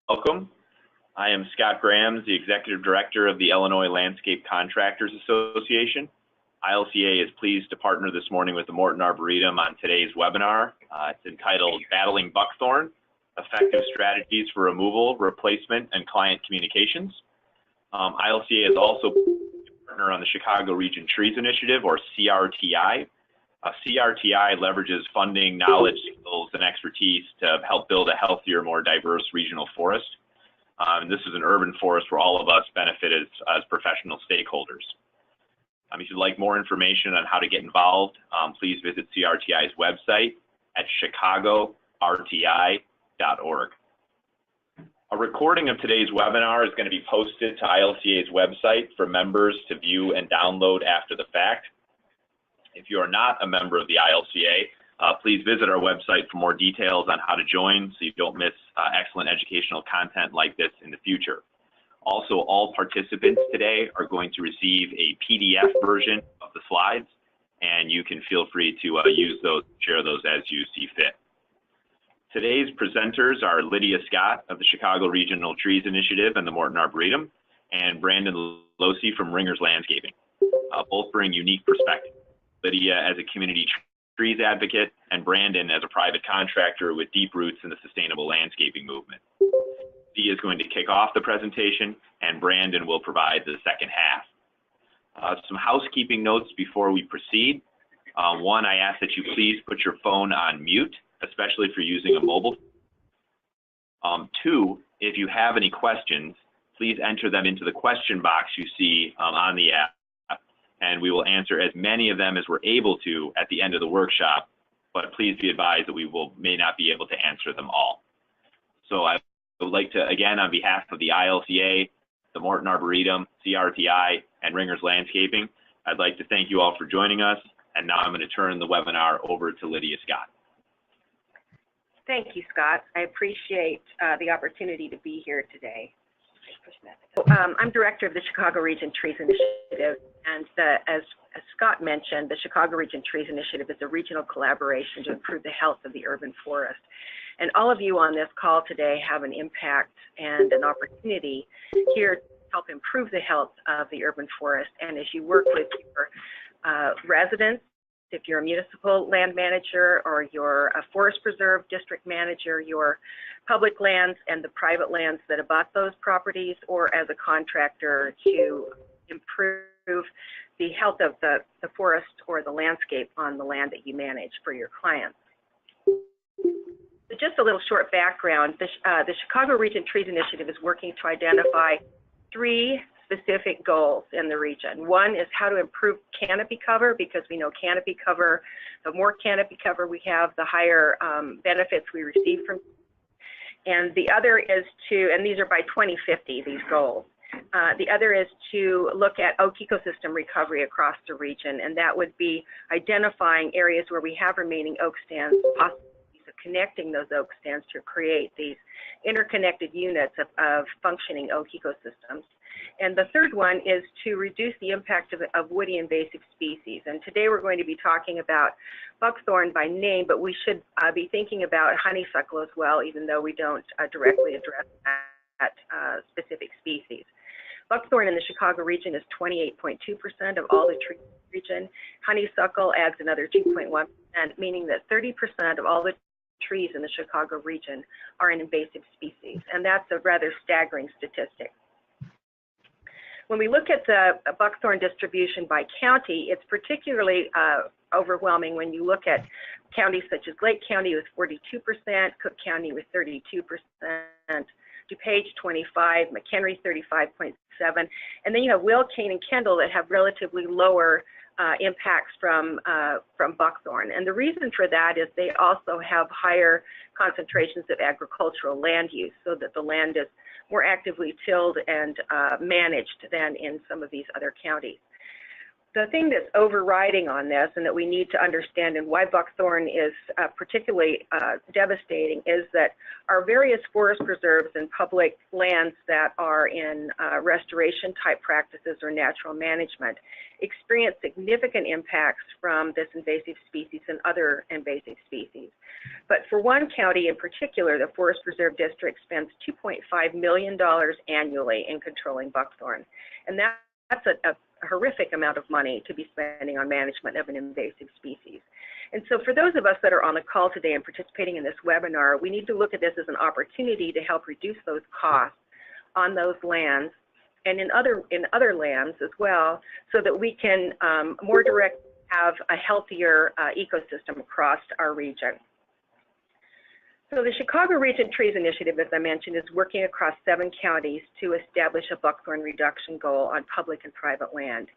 Welcome. I am Scott Grams, the Executive Director of the Illinois Landscape Contractors Association. ILCA is pleased to partner this morning with the Morton Arboretum on today's webinar. It's entitled Battling Buckthorn, Effective Strategies for Removal, Replacement, and Client Communications. ILCA is also a partner on the Chicago Region Trees Initiative, or CRTI. CRTI leverages funding, knowledge, skills, and expertise to help build a healthier, more diverse regional forest. And this is an urban forest where all of us benefit as professional stakeholders. If you'd like more information on how to get involved, please visit CRTI's website at chicagorti.org. A recording of today's webinar is going to be posted to ILCA's website for members to view and download after the fact. If you are not a member of the ILCA, please visit our website for more details on how to join so you don't miss excellent educational content like this in the future. Also, all participants today are going to receive a PDF version of the slides, and you can feel free to use those, share those as you see fit. Today's presenters are Lydia Scott of the Chicago Regional Trees Initiative and the Morton Arboretum, and Brandon Losi from Ringers Landscaping. Both bring unique perspectives. Lydia as a community trees advocate, and Brandon as a private contractor with deep roots in the sustainable landscaping movement. Lydia is going to kick off the presentation, and Brandon will provide the second half. Some housekeeping notes before we proceed. One, I ask that you please put your phone on mute, especially if you're using a mobile. Two, if you have any questions, please enter them into the question box you see on the app, and we will answer as many of them as we're able to at the end of the workshop, but please be advised that we may not be able to answer them all. So I would like to, again, on behalf of the ILCA, the Morton Arboretum, CRTI, and Ringers Landscaping, I'd like to thank you all for joining us, and now I'm going to turn the webinar over to Lydia Scott. Thank you, Scott. I appreciate the opportunity to be here today. I'm director of the Chicago Region Trees Initiative, and as Scott mentioned, the Chicago Region Trees Initiative is a regional collaboration to improve the health of the urban forest. And all of you on this call today have an impact and an opportunity here to help improve the health of the urban forest. And as you work with your residents, if you're a municipal land manager or you're a forest preserve district manager, your public lands and the private lands that abut those properties, or as a contractor to improve the health of the forest or the landscape on the land that you manage for your clients. So just a little short background, the Chicago Region Trees Initiative is working to identify 3 specific goals in the region. One is how to improve canopy cover, because we know canopy cover, the more canopy cover we have, the higher benefits we receive from. And the other is to, and these are by 2050, these goals. The other is to look at oak ecosystem recovery across the region, and that would be identifying areas where we have remaining oak stands, possibilities of connecting those oak stands to create these interconnected units of functioning oak ecosystems. And the third one is to reduce the impact of woody invasive species. And today we're going to be talking about buckthorn by name, but we should be thinking about honeysuckle as well, even though we don't directly address that specific species. Buckthorn in the Chicago region is 28.2% of all the trees in the region. Honeysuckle adds another 2.1%, meaning that 30% of all the trees in the Chicago region are an invasive species, and that's a rather staggering statistic. When we look at the buckthorn distribution by county, it's particularly overwhelming when you look at counties such as Lake County with 42%, Cook County with 32%, DuPage 25%, McHenry 35.7%, and then you have Will, Kane, and Kendall that have relatively lower impacts from buckthorn. And the reason for that is they also have higher concentrations of agricultural land use, so that the land is more actively tilled and managed than in some of these other counties. the thing that's overriding on this and that we need to understand and why buckthorn is particularly devastating is that our various forest preserves and public lands that are in restoration type practices or natural management experience significant impacts from this invasive species and other invasive species. But for one county in particular, the Forest Preserve District spends $2.5 million annually in controlling buckthorn. And that's a horrific amount of money to be spending on management of an invasive species. And so for those of us that are on the call today and participating in this webinar, we need to look at this as an opportunity to help reduce those costs on those lands and in other lands as well, so that we can more directly have a healthier ecosystem across our region. So the Chicago Region Trees Initiative, as I mentioned, is working across 7 counties to establish a buckthorn reduction goal on public and private land.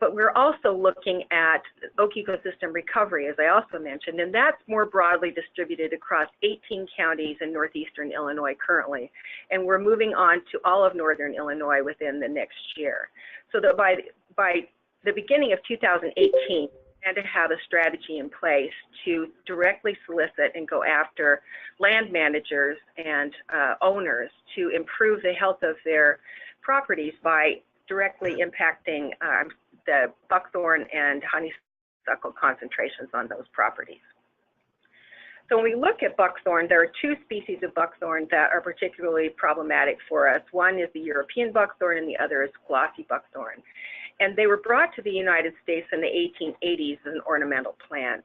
But we're also looking at oak ecosystem recovery, as I also mentioned, and that's more broadly distributed across 18 counties in northeastern Illinois currently. And we're moving on to all of northern Illinois within the next year. So that by the beginning of 2018, and to have a strategy in place to directly solicit and go after land managers and owners to improve the health of their properties by directly impacting the buckthorn and honeysuckle concentrations on those properties. So when we look at buckthorn, there are 2 species of buckthorn that are particularly problematic for us. One is the European buckthorn and the other is glossy buckthorn. And they were brought to the United States in the 1880s as an ornamental plant.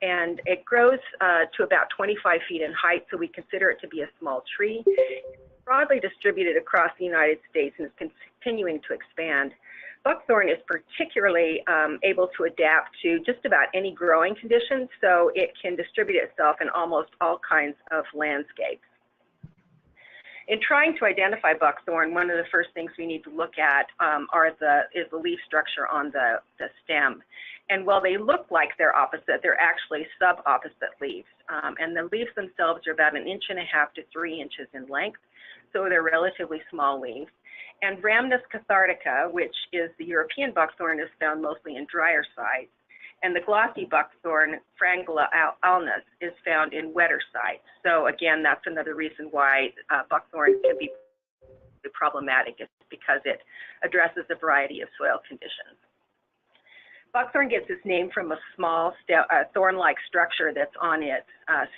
And it grows to about 25 feet in height, so we consider it to be a small tree. It's broadly distributed across the United States and is continuing to expand. Buckthorn is particularly able to adapt to just about any growing conditions, so it can distribute itself in almost all kinds of landscapes. In trying to identify buckthorn, one of the first things we need to look at is the leaf structure on the stem. And while they look like they're opposite, they're actually sub-opposite leaves. And the leaves themselves are about 1.5 to 3 inches in length, so they're relatively small leaves. And Rhamnus cathartica, which is the European buckthorn, is found mostly in drier sites. And the glossy buckthorn, Frangula alnus, is found in wetter sites. So again, that's another reason why buckthorn can be problematic, is because it addresses a variety of soil conditions. Buckthorn gets its name from a small thorn-like structure that's on its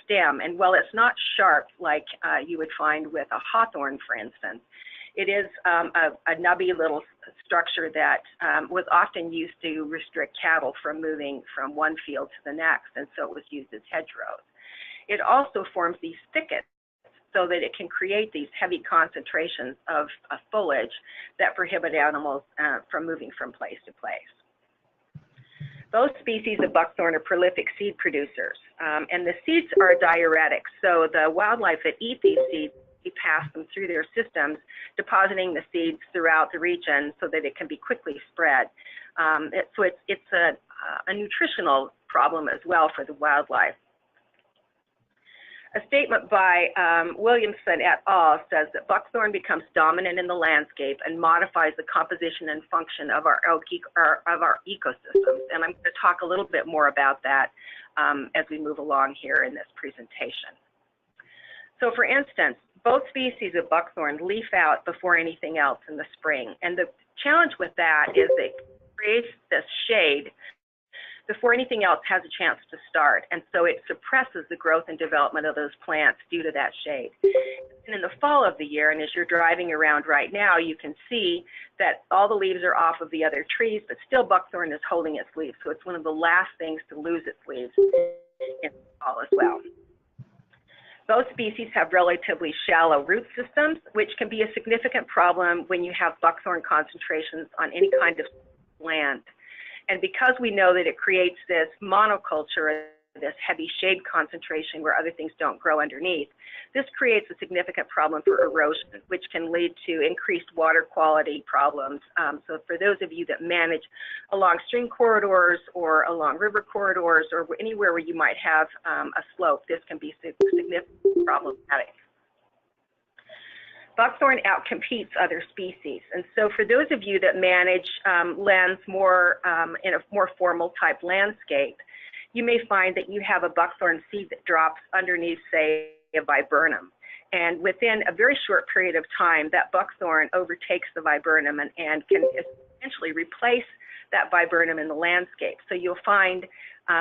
stem. And while it's not sharp like you would find with a hawthorn, for instance, it is a nubby little structure that was often used to restrict cattle from moving from one field to the next, and so it was used as hedgerows. It also forms these thickets so that it can create these heavy concentrations of foliage that prohibit animals from moving from place to place. Both species of buckthorn are prolific seed producers, and the seeds are diuretics, so the wildlife that eat these seeds, we pass them through their systems, depositing the seeds throughout the region so that it can be quickly spread. So it's a nutritional problem as well for the wildlife. A statement by Williamson et al. Says that buckthorn becomes dominant in the landscape and modifies the composition and function of our ecosystems. And I'm going to talk a little bit more about that as we move along here in this presentation. So for instance, both species of buckthorn leaf out before anything else in the spring. And the challenge with that is it creates this shade before anything else has a chance to start. And so it suppresses the growth and development of those plants due to that shade. And in the fall of the year, and as you're driving around right now, you can see that all the leaves are off of the other trees, but still buckthorn is holding its leaves. So it's one of the last things to lose its leaves in the fall as well. Both species have relatively shallow root systems, which can be a significant problem when you have buckthorn concentrations on any kind of land. And because we know that it creates this monoculture, this heavy shade concentration where other things don't grow underneath, this creates a significant problem for erosion, which can lead to increased water quality problems. So for those of you that manage along stream corridors or along river corridors or anywhere where you might have a slope, this can be significantly problematic. buckthorn outcompetes other species. And so for those of you that manage lands more in a more formal type landscape, you may find that you have a buckthorn seed that drops underneath, say, a viburnum. And within a very short period of time, that buckthorn overtakes the viburnum and can essentially replace that viburnum in the landscape. So you'll find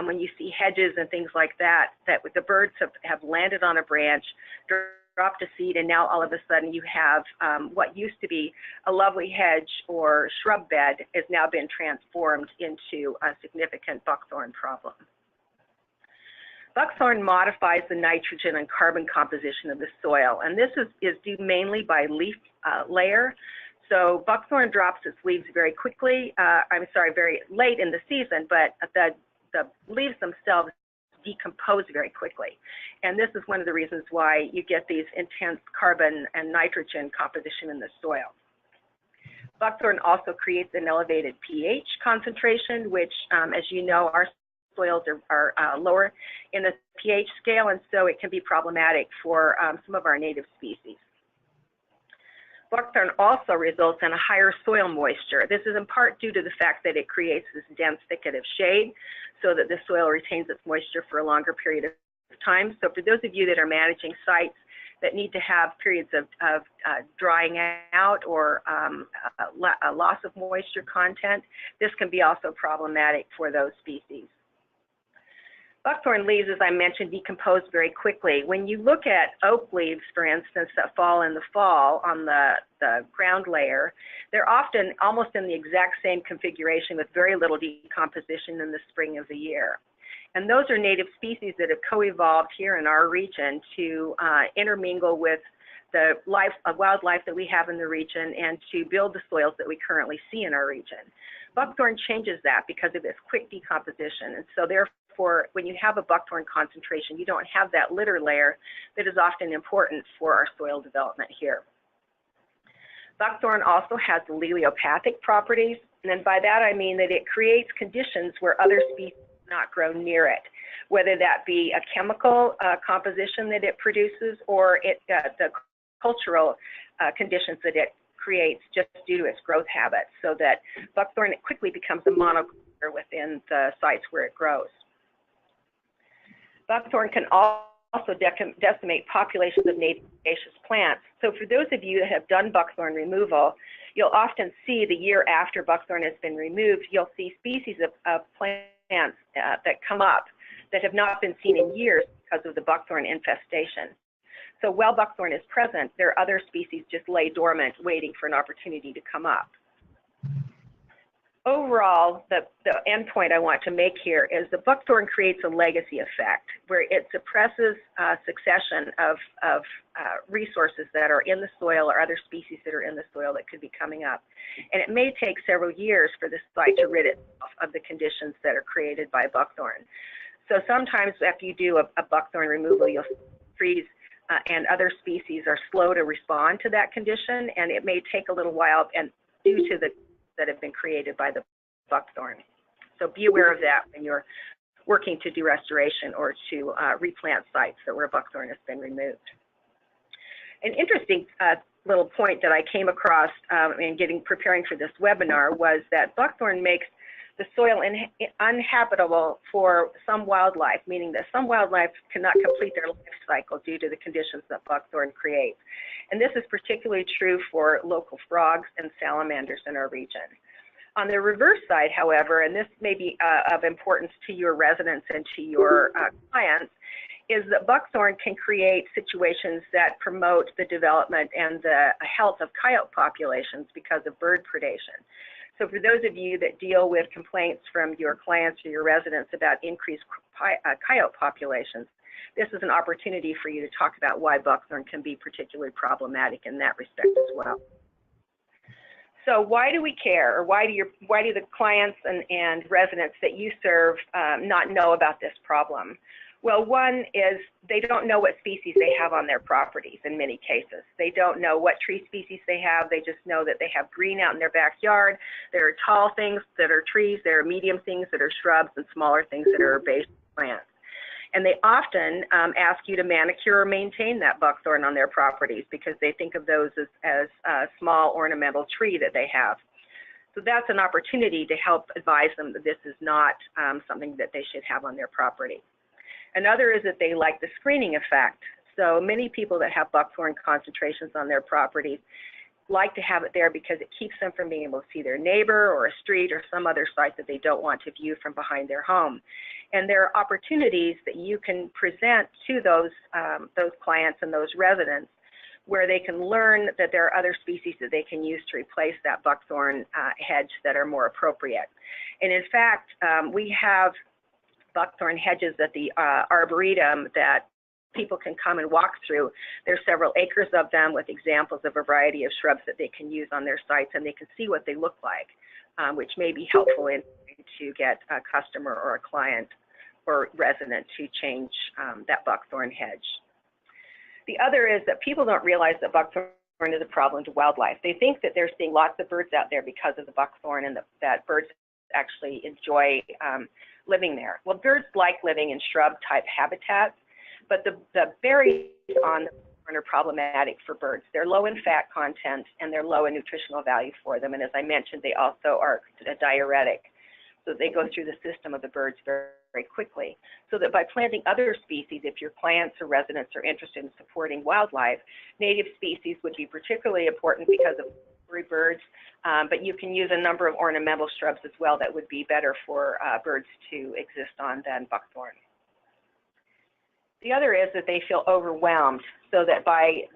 when you see hedges and things like that, that the birds have landed on a branch, dropped a seed, and now all of a sudden you have what used to be a lovely hedge or shrub bed has now been transformed into a significant buckthorn problem. Buckthorn modifies the nitrogen and carbon composition of the soil, and this is due mainly by leaf layer. So buckthorn drops its leaves very quickly, very late in the season, but the leaves themselves decompose very quickly. And this is one of the reasons why you get these intense carbon and nitrogen composition in the soil. Buckthorn also creates an elevated pH concentration, which, as you know, our soils are lower in the pH scale, and so it can be problematic for some of our native species. Buckthorn also results in a higher soil moisture. This is in part due to the fact that it creates this dense thicket of shade so that the soil retains its moisture for a longer period of time. So for those of you that are managing sites that need to have periods of drying out or a loss of moisture content, this can be also problematic for those species. Buckthorn leaves, as I mentioned, decompose very quickly. When you look at oak leaves, for instance, that fall in the fall on the ground layer, they're often almost in the exact same configuration with very little decomposition in the spring of the year. And those are native species that have co-evolved here in our region to intermingle with the wildlife that we have in the region and to build the soils that we currently see in our region. Buckthorn changes that because of its quick decomposition, and so therefore, when you have a buckthorn concentration, you don't have that litter layer that is often important for our soil development here. Buckthorn also has alleliopathic properties, and then by that I mean that it creates conditions where other species not grow near it, whether that be a chemical composition that it produces or the cultural conditions that it creates just due to its growth habits, so that buckthorn quickly becomes a monoculture within the sites where it grows. Buckthorn can also decimate populations of native herbaceous plants. So for those of you that have done buckthorn removal, you'll often see the year after buckthorn has been removed, you'll see species of plants that come up that have not been seen in years because of the buckthorn infestation. So while buckthorn is present, there are other species just lay dormant waiting for an opportunity to come up. Overall, the end point I want to make here is the buckthorn creates a legacy effect where it suppresses succession of resources that are in the soil or other species that are in the soil that could be coming up. And it may take several years for the site to rid itself of the conditions that are created by buckthorn. So sometimes after you do a buckthorn removal, you'll trees and other species are slow to respond to that condition, and it may take a little while and due to the that have been created by the buckthorn. So be aware of that when you're working to do restoration or to replant sites that where buckthorn has been removed. An interesting little point that I came across in preparing for this webinar was that buckthorn makes the soil uninhabitable for some wildlife, meaning that some wildlife cannot complete their life cycle due to the conditions that buckthorn creates. And this is particularly true for local frogs and salamanders in our region. On the reverse side, however, and this may be of importance to your residents and to your clients, is that buckthorn can create situations that promote the development and the health of coyote populations because of bird predation. So for those of you that deal with complaints from your clients or your residents about increased coyote populations, this is an opportunity for you to talk about why buckthorn can be particularly problematic in that respect as well. So why do we care, or why do the clients and residents that you serve not know about this problem? Well, one is they don't know what species they have on their properties in many cases. They don't know what tree species they have. They just know that they have green out in their backyard. There are tall things that are trees. There are medium things that are shrubs and smaller things that are herbaceous plants. And they often ask you to manicure or maintain that buckthorn on their properties because they think of those as a small ornamental tree that they have. So that's an opportunity to help advise them that this is not something that they should have on their property. Another is that they like the screening effect. So many people that have buckthorn concentrations on their properties like to have it there because it keeps them from being able to see their neighbor or a street or some other site that they don't want to view from behind their home. And there are opportunities that you can present to those clients and those residents where they can learn that there are other species that they can use to replace that buckthorn hedge that are more appropriate. And in fact, we have buckthorn hedges at the Arboretum that people can come and walk through. There's several acres of them with examples of a variety of shrubs that they can use on their sites, and they can see what they look like, which may be helpful in to get a customer or a client or resident to change that buckthorn hedge. The other is that people don't realize that buckthorn is a problem to wildlife. They think that they're seeing lots of birds out there because of the buckthorn and that birds actually enjoy living there. Well, birds like living in shrub-type habitats, but the berries on the buckthorn are problematic for birds. They're low in fat content and they're low in nutritional value for them. And as I mentioned, they also are a diuretic. So they go through the system of the birds very, very quickly. So that by planting other species, if your clients or residents are interested in supporting wildlife, native species would be particularly important because of birds, but you can use a number of ornamental shrubs as well that would be better for birds to exist on than buckthorn. The other is that they feel overwhelmed, so that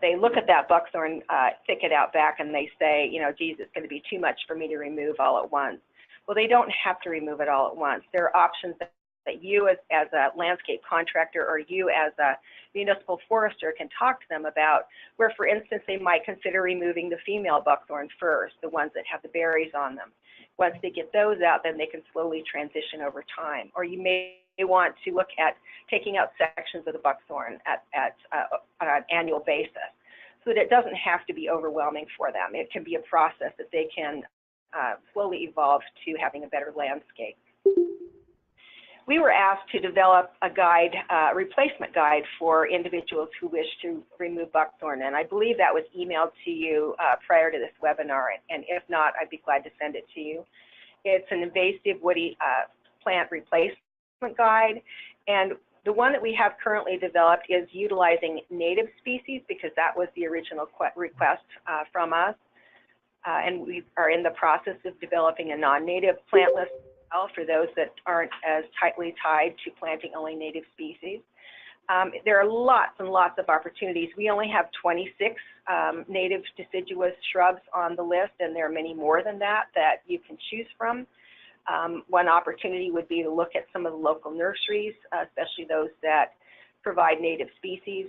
they look at that buckthorn thicket out back and they say, you know, geez, it's going to be too much for me to remove all at once. Well, they don't have to remove it all at once. There are options that you as a landscape contractor or you as a municipal forester can talk to them about, where, for instance, they might consider removing the female buckthorn first, the ones that have the berries on them. Once they get those out, then they can slowly transition over time. Or you may want to look at taking out sections of the buckthorn on an annual basis so that it doesn't have to be overwhelming for them. It can be a process that they can slowly evolve to having a better landscape. We were asked to develop a guide, replacement guide for individuals who wish to remove buckthorn, and I believe that was emailed to you prior to this webinar, and if not, I'd be glad to send it to you. It's an invasive woody plant replacement guide, and the one that we have currently developed is utilizing native species because that was the original request from us. And we are in the process of developing a non-native plant list for those that aren't as tightly tied to planting only native species. There are lots and lots of opportunities. We only have 26 native deciduous shrubs on the list, and there are many more than that that you can choose from. One opportunity would be to look at some of the local nurseries, especially those that provide native species,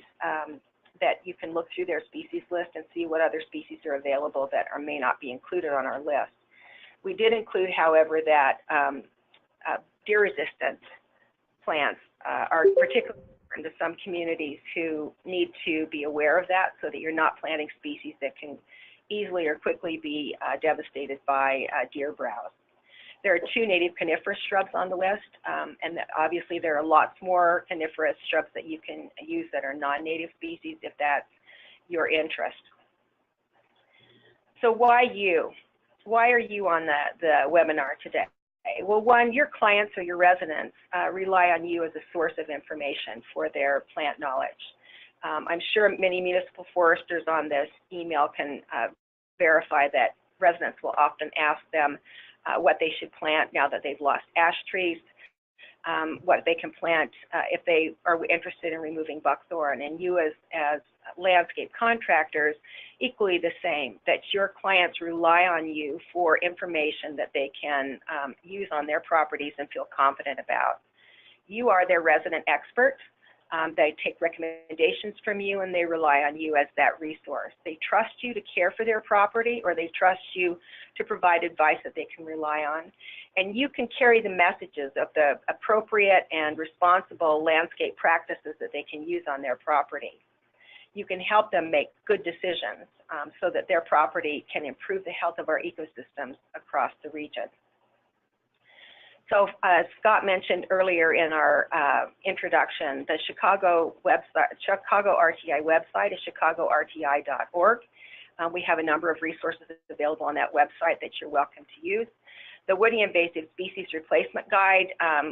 that you can look through their species list and see what other species are available that may not be included on our list. We did include, however, that deer-resistant plants are particularly important to some communities who need to be aware of that so that you're not planting species that can easily or quickly be devastated by deer browse. There are 2 native coniferous shrubs on the list, and obviously there are lots more coniferous shrubs that you can use that are non-native species if that's your interest. So why you? Why are you on the webinar today? Well, one, your clients or your residents rely on you as a source of information for their plant knowledge. I'm sure many municipal foresters on this email can verify that residents will often ask them what they should plant now that they've lost ash trees, what they can plant if they are interested in removing buckthorn, and you as landscape contractors, equally the same, that your clients rely on you for information that they can use on their properties and feel confident about. You are their resident expert. They take recommendations from you and they rely on you as that resource. They trust you to care for their property, or they trust you to provide advice that they can rely on. And you can carry the messages of the appropriate and responsible landscape practices that they can use on their property. You can help them make good decisions so that their property can improve the health of our ecosystems across the region. So Scott mentioned earlier in our introduction, the Chicago RTI website is chicagorti.org. We have a number of resources available on that website that you're welcome to use. The Woody Invasive Species Replacement Guide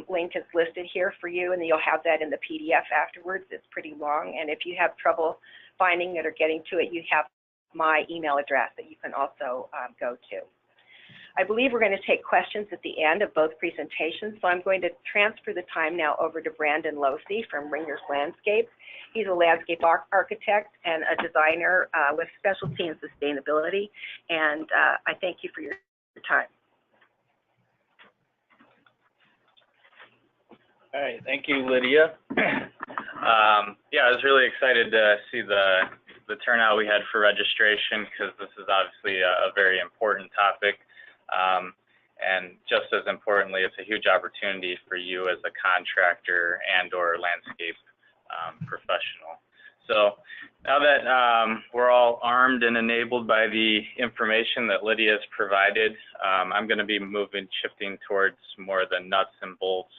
link is listed here for you, and you'll have that in the PDF afterwards. It's pretty long, and if you have trouble finding it or getting to it, you have my email address that you can also go to. I believe we're going to take questions at the end of both presentations, so I'm going to transfer the time now over to Brandon Losey from Ringer's Landscape. He's a landscape architect and a designer with specialty in sustainability, and I thank you for your time. All right, thank you, Lydia. Yeah, I was really excited to see the turnout we had for registration, because this is obviously a very important topic. And just as importantly, it's a huge opportunity for you as a contractor and or landscape professional. So now that we're all armed and enabled by the information that Lydia has provided, I'm going to be shifting towards more the nuts and bolts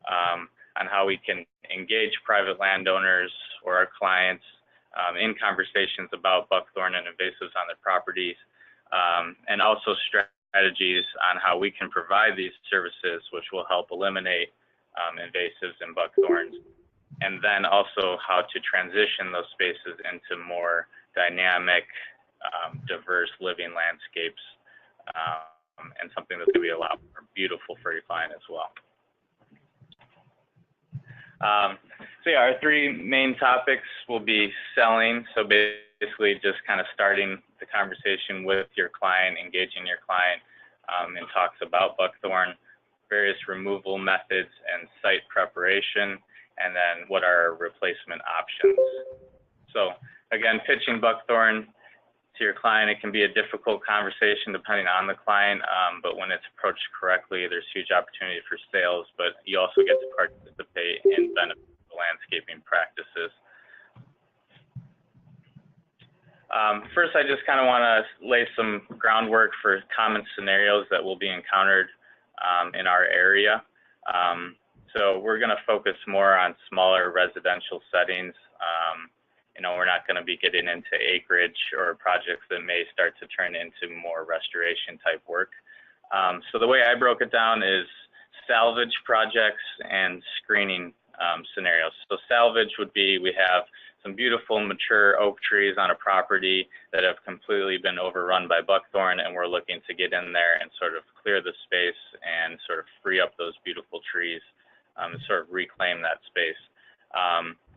on how we can engage private landowners or our clients in conversations about buckthorn and invasives on their properties, and also strategies on how we can provide these services, which will help eliminate invasives and buckthorns, and then also how to transition those spaces into more dynamic, diverse living landscapes, and something that's going to be a lot more beautiful for your client as well. So yeah, our three main topics will be selling. So basically just kind of starting the conversation with your client, engaging your client in talks about buckthorn, various removal methods and site preparation, and then what are replacement options. So again, pitching buckthorn to your client, it can be a difficult conversation depending on the client, but when it's approached correctly, there's huge opportunity for sales, but you also get to participate in benefit landscaping practices. First, I just kind of want to lay some groundwork for common scenarios that will be encountered in our area. So we're going to focus more on smaller residential settings. You know, we're not going to be getting into acreage or projects that may start to turn into more restoration type work. So the way I broke it down is salvage projects and screening scenarios. So salvage would be, we have some beautiful mature oak trees on a property that have completely been overrun by buckthorn, and we're looking to get in there and sort of clear the space and sort of free up those beautiful trees and sort of reclaim that space.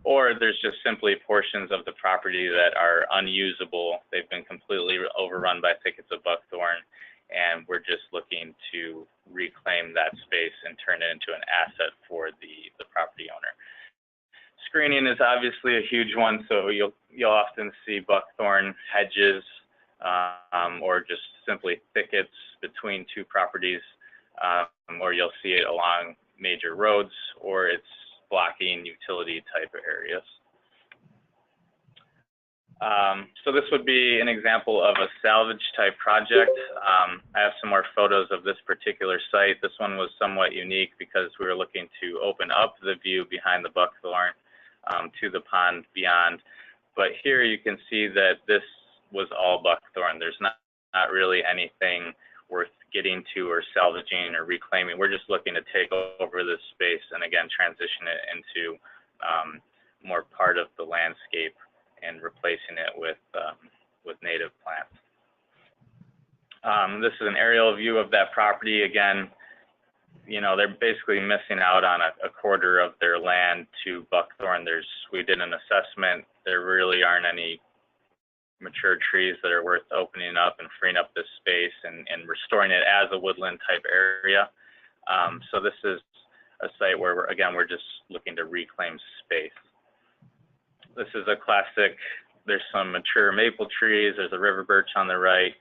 Or there's just simply portions of the property that are unusable. They've been completely overrun by thickets of buckthorn, and we're just looking to reclaim that space and turn it into an asset for the property owner. Screening is obviously a huge one, so you'll often see buckthorn hedges or just simply thickets between two properties, or you'll see it along major roads, or it's blocking utility type areas. So this would be an example of a salvage type project. I have some more photos of this particular site. This one was somewhat unique because we were looking to open up the view behind the buckthorn to the pond beyond. But here you can see that this was all buckthorn. There's not really anything worth getting to or salvaging or reclaiming. We're just looking to take over this space and again transition it into more part of the landscape and replacing it with native plants. This is an aerial view of that property. Again, you know, they're basically missing out on a quarter of their land to buckthorn. We did an assessment. There really aren't any mature trees that are worth opening up and freeing up this space and restoring it as a woodland type area. So this is a site where we're just looking to reclaim space. This is a classic. There's some mature maple trees. There's a river birch on the right,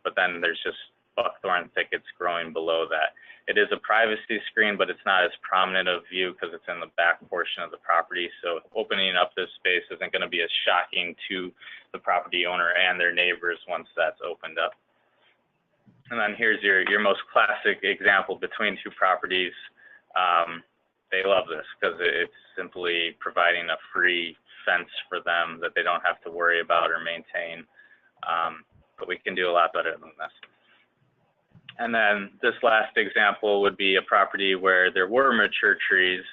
but then there's just buckthorn thickets growing below that. It is a privacy screen, but it's not as prominent of view because it's in the back portion of the property. So opening up this space isn't going to be as shocking to the property owner and their neighbors once that's opened up. And then here's your most classic example between two properties. They love this because it's simply providing a free fence for them that they don't have to worry about or maintain. But we can do a lot better than this. And then this last example would be a property where there were mature trees,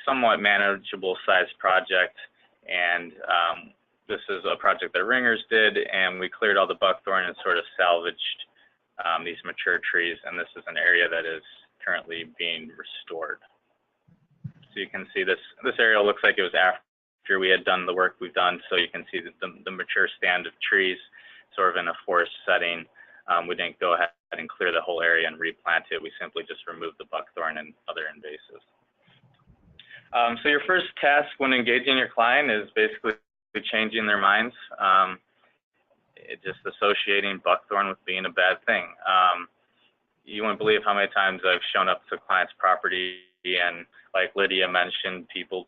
somewhat manageable sized project, and this is a project that Ringers did, and we cleared all the buckthorn and sort of salvaged these mature trees, and this is an area that is currently being restored. So you can see this area looks like it was after we had done the work we've done, so you can see the mature stand of trees sort of in a forest setting. We didn't go ahead and clear the whole area and replant it. We simply just removed the buckthorn and other invasives. So your first task when engaging your client is basically changing their minds, just associating buckthorn with being a bad thing. You wouldn't believe how many times I've shown up to clients' property and, like Lydia mentioned, people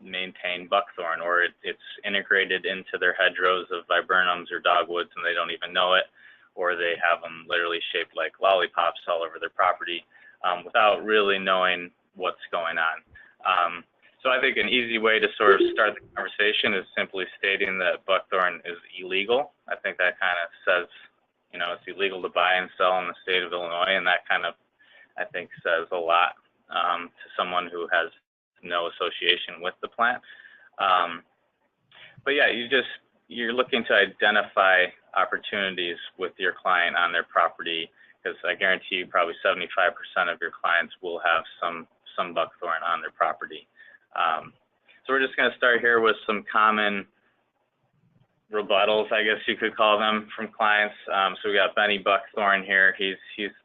maintain buckthorn, or it's integrated into their hedgerows of viburnums or dogwoods and they don't even know it, or they have them literally shaped like lollipops all over their property without really knowing what's going on. So I think an easy way to sort of start the conversation is simply stating that buckthorn is illegal. I think that kind of says, you know, it's illegal to buy and sell in the state of Illinois, and that kind of, I think, says a lot to someone who has no association with the plant. But yeah, you're looking to identify opportunities with your client on their property, because I guarantee you probably 75% of your clients will have some buckthorn on their property. So we're just going to start here with some common rebuttals, I guess you could call them, from clients. So we got Benny Buckthorn here. He's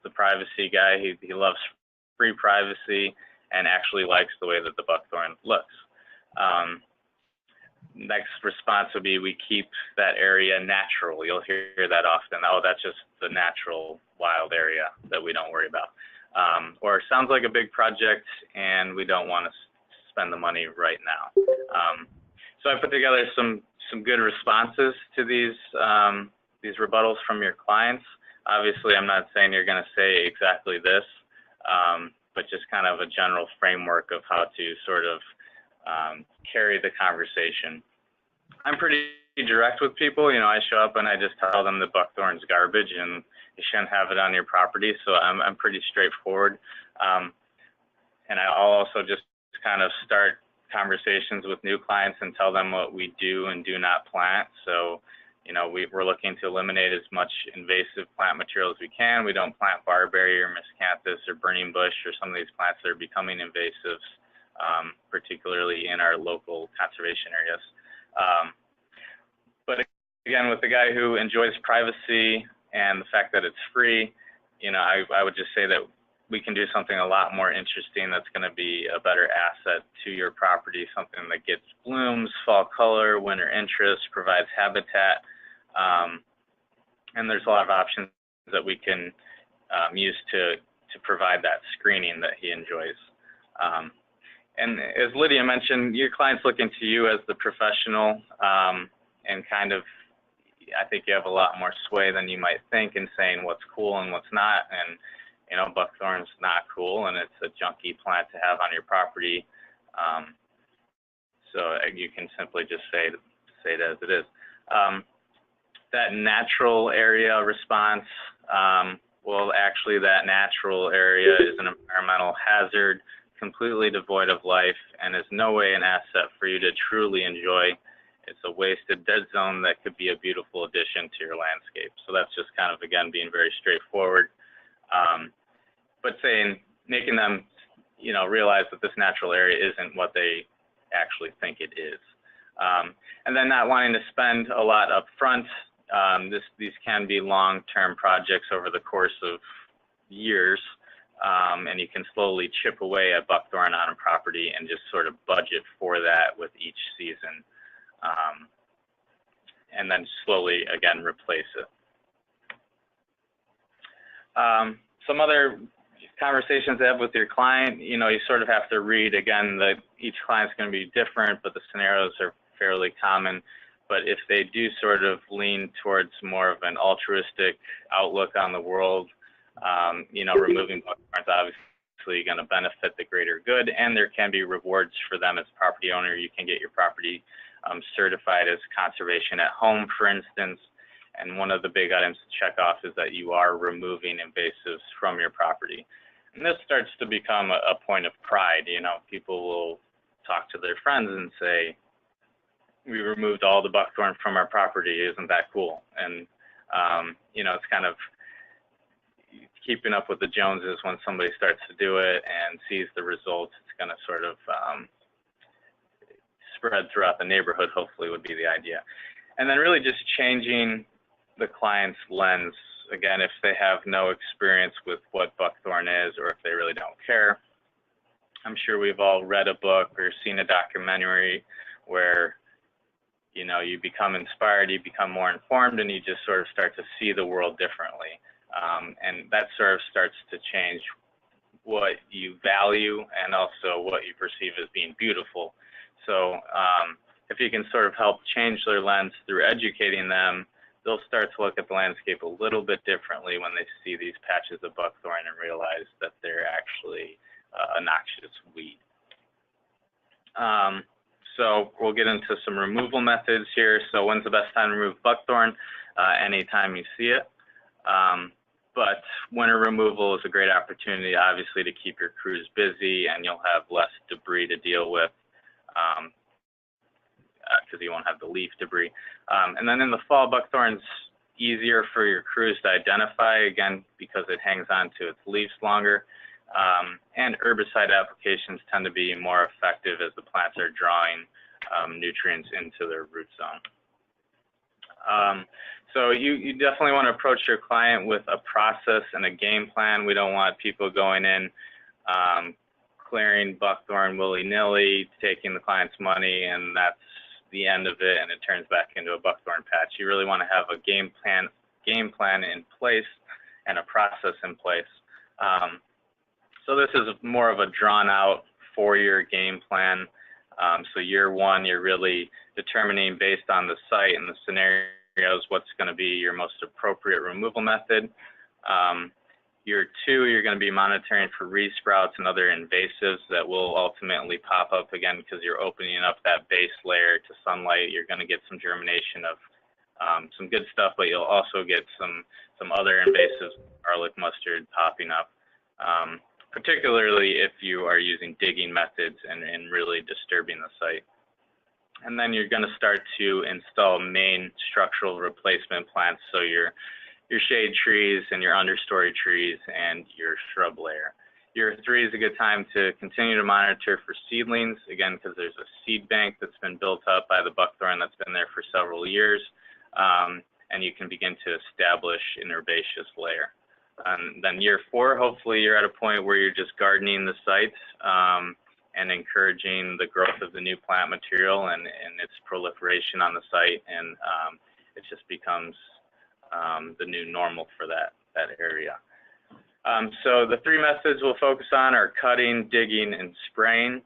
the privacy guy. He loves free privacy and actually likes the way that the buckthorn looks. Next response would be, we keep that area natural. You'll hear that often. Oh, that's just the natural wild area that we don't worry about. Or sounds like a big project and we don't want to spend the money right now. So I put together some good responses to these rebuttals from your clients. Obviously, I'm not saying you're going to say exactly this, but just kind of a general framework of how to sort of carry the conversation. I'm pretty direct with people. You know, I show up and I just tell them the buckthorn's garbage and you shouldn't have it on your property. So I'm pretty straightforward. And I'll also just kind of start conversations with new clients and tell them what we do and do not plant. So, you know, we're looking to eliminate as much invasive plant material as we can. We don't plant barberry or miscanthus or burning bush or some of these plants that are becoming invasives, particularly in our local conservation areas. But again, with the guy who enjoys privacy and the fact that it's free, you know, I would just say that we can do something a lot more interesting that's going to be a better asset to your property, something that gets blooms, fall color, winter interest, provides habitat, and there's a lot of options that we can use to provide that screening that he enjoys. And as Lydia mentioned, your client's looking to you as the professional, and kind of, I think you have a lot more sway than you might think in saying what's cool and what's not. And you know, buckthorn's not cool, and it's a junky plant to have on your property. So you can simply just say it as it is. That natural area response, well, actually, that natural area is an environmental hazard, completely devoid of life, and is no way an asset for you to truly enjoy. It's a wasted dead zone that could be a beautiful addition to your landscape. So that's just kind of, again, being very straightforward. But making them, you know, realize that this natural area isn't what they actually think it is. And then not wanting to spend a lot up front. These can be long-term projects over the course of years, and you can slowly chip away at buckthorn on a property and just sort of budget for that with each season, and then slowly, again, replace it. Some other conversations to have with your client, you know, you sort of have to read, again, that each client's going to be different, but the scenarios are fairly common. But if they do sort of lean towards more of an altruistic outlook on the world, you know, removing buckthorns obviously going to benefit the greater good, and there can be rewards for them as property owner. You can get your property certified as conservation at home, for instance. And one of the big items to check off is that you are removing invasives from your property. And this starts to become a point of pride. You know, people will talk to their friends and say, we removed all the buckthorn from our property, isn't that cool? And, you know, it's kind of keeping up with the Joneses. When somebody starts to do it and sees the results, it's going to sort of spread throughout the neighborhood, hopefully, would be the idea. And then really just changing the client's lens. Again, if they have no experience with what buckthorn is, or if they really don't care. I'm sure we've all read a book or seen a documentary where, you know, you become inspired, you become more informed, and you just sort of start to see the world differently. And that sort of starts to change what you value and also what you perceive as being beautiful. So if you can sort of help change their lens through educating them, they'll start to look at the landscape a little bit differently when they see these patches of buckthorn and realize that they're actually a noxious weed. So we'll get into some removal methods here. So when's the best time to remove buckthorn? Anytime you see it. But winter removal is a great opportunity, obviously, to keep your crews busy, and you'll have less debris to deal with because you won't have the leaf debris. And then in the fall, buckthorn's easier for your crews to identify, again, because it hangs on to its leaves longer. And herbicide applications tend to be more effective as the plants are drawing nutrients into their root zone. So you definitely want to approach your client with a process and a game plan. We don't want people going in, clearing buckthorn willy-nilly, taking the client's money, and that's the end of it, and it turns back into a buckthorn patch. You really want to have a game plan in place and a process in place. So this is more of a drawn-out 4-year game plan. So year 1, you're really determining based on the site and the scenarios what's going to be your most appropriate removal method. Year 2, you're going to be monitoring for resprouts and other invasives that will ultimately pop up again because you're opening up that base layer to sunlight. You're going to get some germination of some good stuff, but you'll also get some other invasives, garlic, mustard, popping up. Particularly if you are using digging methods and really disturbing the site. And then you're going to start to install main structural replacement plants, so your shade trees and your understory trees and your shrub layer. Year 3 is a good time to continue to monitor for seedlings, again, because there's a seed bank that's been built up by the buckthorn that's been there for several years, and you can begin to establish an herbaceous layer. And then year 4, hopefully you're at a point where you're just gardening the sites and encouraging the growth of the new plant material and its proliferation on the site, and it just becomes the new normal for that area. So the 3 methods we'll focus on are cutting, digging, and spraying.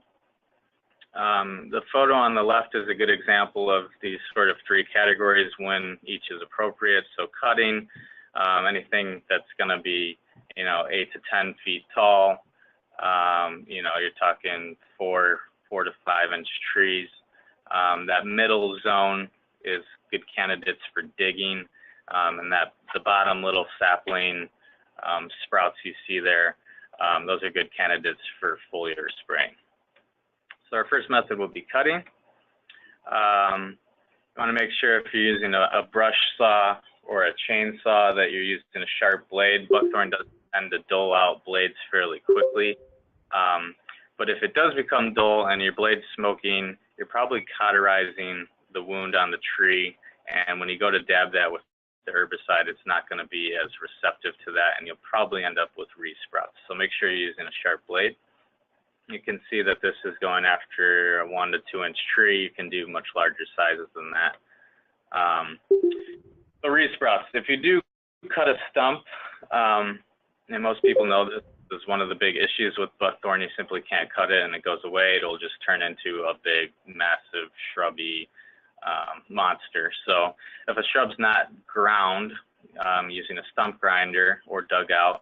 The photo on the left is a good example of these sort of 3 categories when each is appropriate. So cutting, anything that's going to be, 8 to 10 feet tall. You're talking 4 to 5 inch trees. That middle zone is good candidates for digging, and that the bottom little sapling sprouts you see there, those are good candidates for foliar spraying. So our first method will be cutting. You want to make sure if you're using a brush saw or a chainsaw that you're using a sharp blade. Buckthorn does tend to dull out blades fairly quickly. But if it does become dull and your blade's smoking, you're probably cauterizing the wound on the tree. And when you go to dab that with the herbicide, it's not going to be as receptive to that, and you'll probably end up with resprouts. So make sure you're using a sharp blade. You can see that this is going after a 1 to 2 inch tree. You can do much larger sizes than that. So resprouts, if you do cut a stump, and most people know this is one of the big issues with buckthorn, you simply can't cut it and it goes away. It'll just turn into a big, massive, shrubby monster. So if a shrub's not ground using a stump grinder or dug out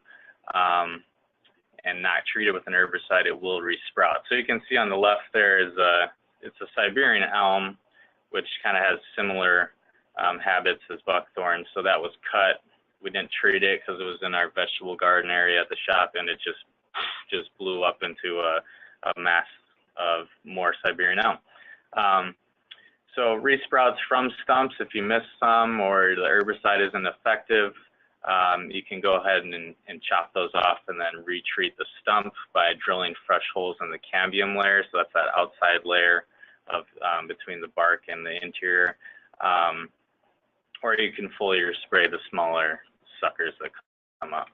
and not treated with an herbicide, it will resprout. So you can see on the left there is it's a Siberian elm, which kind of has similar habits as buckthorn. So that was cut. We didn't treat it because it was in our vegetable garden area at the shop, and it just blew up into a mass of more Siberian elm. So resprouts from stumps, if you miss some or the herbicide isn't effective, you can go ahead and chop those off and then retreat the stump by drilling fresh holes in the cambium layer. So that's that outside layer of between the bark and the interior. Or you can foliar spray the smaller suckers that come up.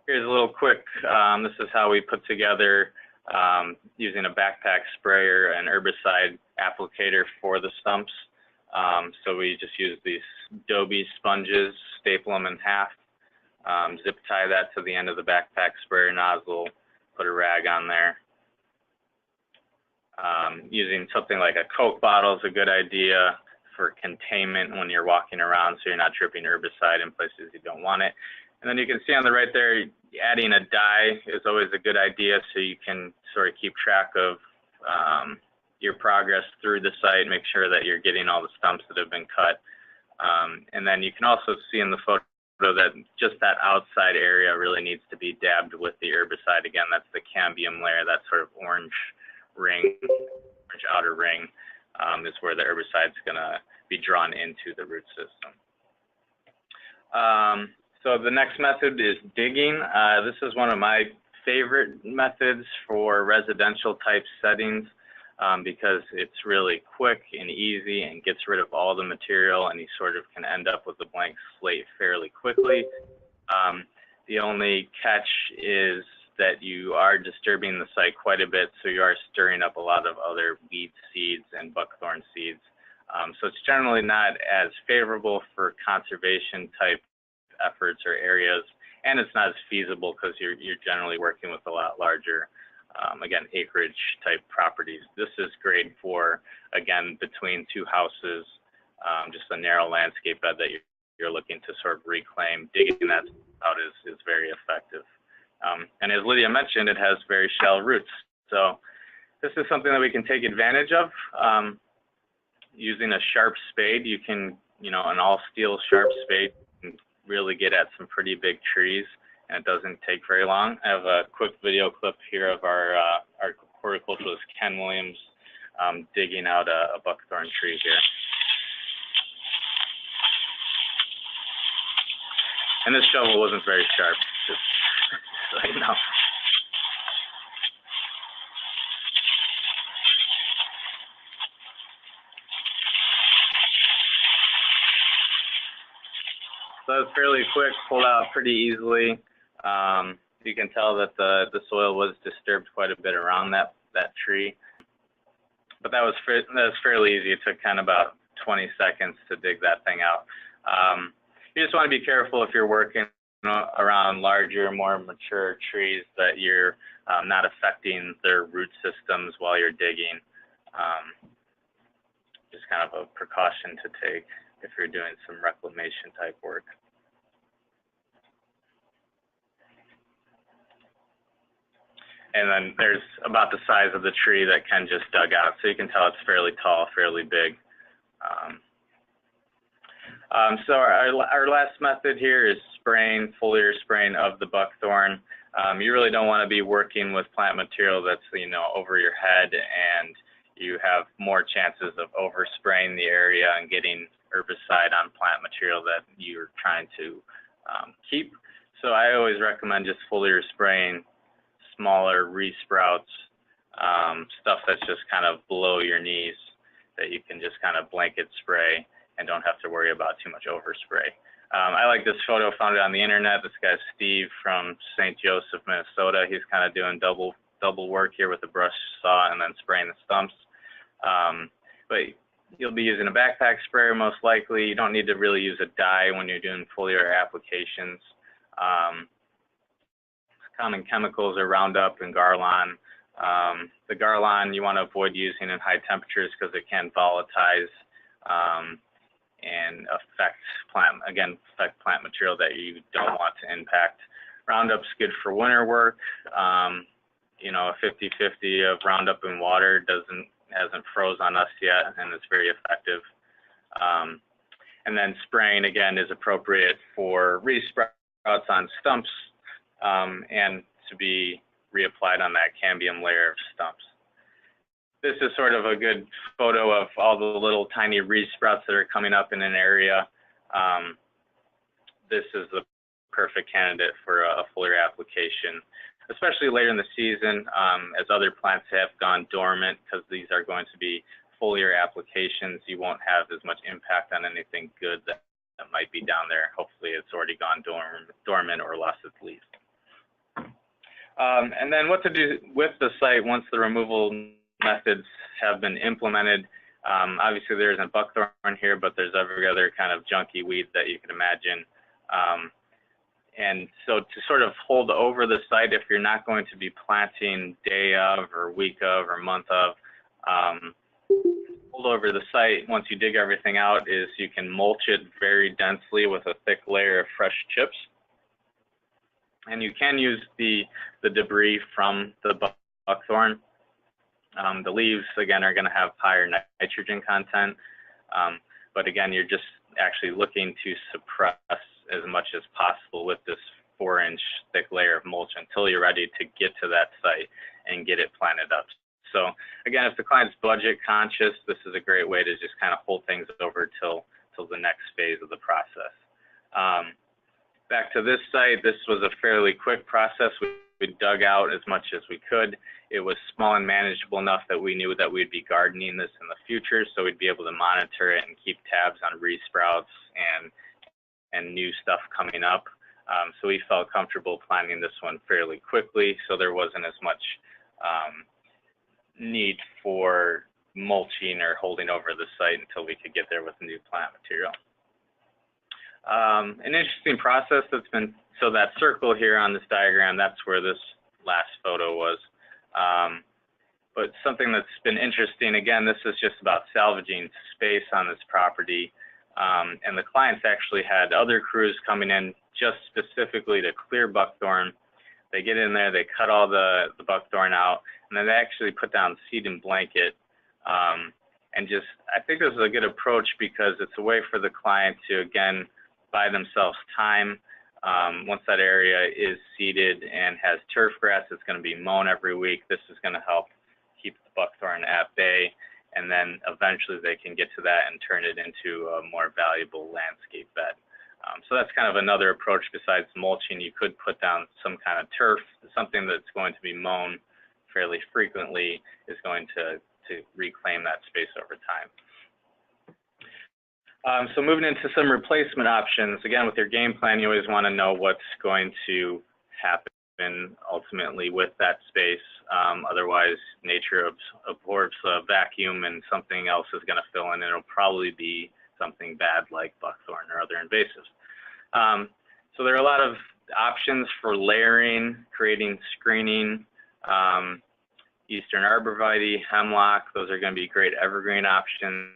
Here's a little quick, this is how we put together using a backpack sprayer and herbicide applicator for the stumps. So we just use these Dobie sponges, staple them in half, zip tie that to the end of the backpack sprayer nozzle, put a rag on there. Using something like a Coke bottle is a good idea for containment when you're walking around, so you're not dripping herbicide in places you don't want it. And then you can see on the right there, adding a dye is always a good idea, so you can sort of keep track of your progress through the site, make sure that you're getting all the stumps that have been cut. And then you can also see in the photo that just that outside area really needs to be dabbed with the herbicide. Again, that's the cambium layer, that sort of orange ring, orange outer ring, is where the herbicide's gonna be drawn into the root system. So the next method is digging. This is one of my favorite methods for residential type settings because it's really quick and easy and gets rid of all the material, and you sort of can end up with a blank slate fairly quickly. The only catch is that you are disturbing the site quite a bit, so you are stirring up a lot of other weed seeds and buckthorn seeds. So it's generally not as favorable for conservation type efforts or areas, and it's not as feasible because you're generally working with a lot larger, again, acreage type properties. This is great for, again, between two houses, just a narrow landscape bed that you're looking to sort of reclaim. Digging that out is very effective. And as Lydia mentioned, it has very shallow roots. So this is something that we can take advantage of. Using a sharp spade, you can, an all steel sharp spade, can really get at some pretty big trees, and it doesn't take very long. I have a quick video clip here of our horticulturalist Ken Williams digging out a buckthorn tree here. And this shovel wasn't very sharp, just so you know. So it's fairly quick, pulled out pretty easily. You can tell that the soil was disturbed quite a bit around that tree. But that was fairly easy. It took kind of about 20 seconds to dig that thing out. You just want to be careful if you're working around larger, more mature trees that you're not affecting their root systems while you're digging. Just kind of a precaution to take if you're doing some reclamation type work. And then there's about the size of the tree that Ken just dug out. So you can tell it's fairly tall, fairly big. So our last method here is spraying, foliar spraying of the buckthorn. You really don't want to be working with plant material that's, over your head, and you have more chances of overspraying the area and getting herbicide on plant material that you're trying to keep. So I always recommend just foliar spraying smaller resprouts, stuff that's just kind of below your knees that you can just kind of blanket spray and don't have to worry about too much overspray. I like this photo, found it on the internet. This guy's Steve from St. Joseph, Minnesota. He's kind of doing double work here with a brush saw and then spraying the stumps. But you'll be using a backpack sprayer most likely. You don't need to really use a dye when you're doing foliar applications. Common chemicals are Roundup and Garlon. The garland you want to avoid using in high temperatures because it can volatilize and affect plant material that you don't want to impact. Roundup's good for winter work. You know, a 50-50 of Roundup and water hasn't froze on us yet, and it's very effective. And then spraying again is appropriate for resprouts on stumps and to be reapplied on that cambium layer of stumps. This is sort of a good photo of all the little tiny resprouts that are coming up in an area. This is the perfect candidate for a foliar application, especially later in the season as other plants have gone dormant, because these are going to be foliar applications. You won't have as much impact on anything good that might be down there. Hopefully it's already gone dormant or lost its leaves. And then what to do with the site once the removal methods have been implemented. Obviously there isn't buckthorn here, but there's every other kind of junky weed that you can imagine. And so to sort of hold over the site, if you're not going to be planting day of or week of or month of, hold over the site once you dig everything out is you can mulch it very densely with a thick layer of fresh chips. And you can use the debris from the buckthorn. The leaves, again, are going to have higher nitrogen content. But again, you're just actually looking to suppress as much as possible with this 4-inch thick layer of mulch until you're ready to get to that site and get it planted up. So again, if the client's budget conscious, this is a great way to just kind of hold things over till the next phase of the process. Back to this site, this was a fairly quick process. We dug out as much as we could. It was small and manageable enough that we knew that we'd be gardening this in the future, so we'd be able to monitor it and keep tabs on resprouts and new stuff coming up. So we felt comfortable planting this one fairly quickly, so there wasn't as much need for mulching or holding over the site until we could get there with new plant material. An interesting process that's been, so that circle here on this diagram, that's where this last photo was. But something that's been interesting, again, this is just about salvaging space on this property. And the clients actually had other crews coming in just specifically to clear buckthorn. They get in there, they cut all the buckthorn out, and then they actually put down seed and blanket. And just, I think this is a good approach because it's a way for the client to, again, buy themselves time. Once that area is seeded and has turf grass, it's going to be mown every week. This is going to help keep the buckthorn at bay, and then eventually they can get to that and turn it into a more valuable landscape bed. So that's kind of another approach besides mulching. You could put down some kind of turf, something that's going to be mown fairly frequently is going to reclaim that space over time. So moving into some replacement options, again, with your game plan, you always want to know what's going to happen ultimately with that space. Otherwise, nature absorbs a vacuum and something else is going to fill in, and it'll probably be something bad like buckthorn or other invasives. So there are a lot of options for layering, creating screening. Eastern arborvitae, hemlock, those are going to be great evergreen options.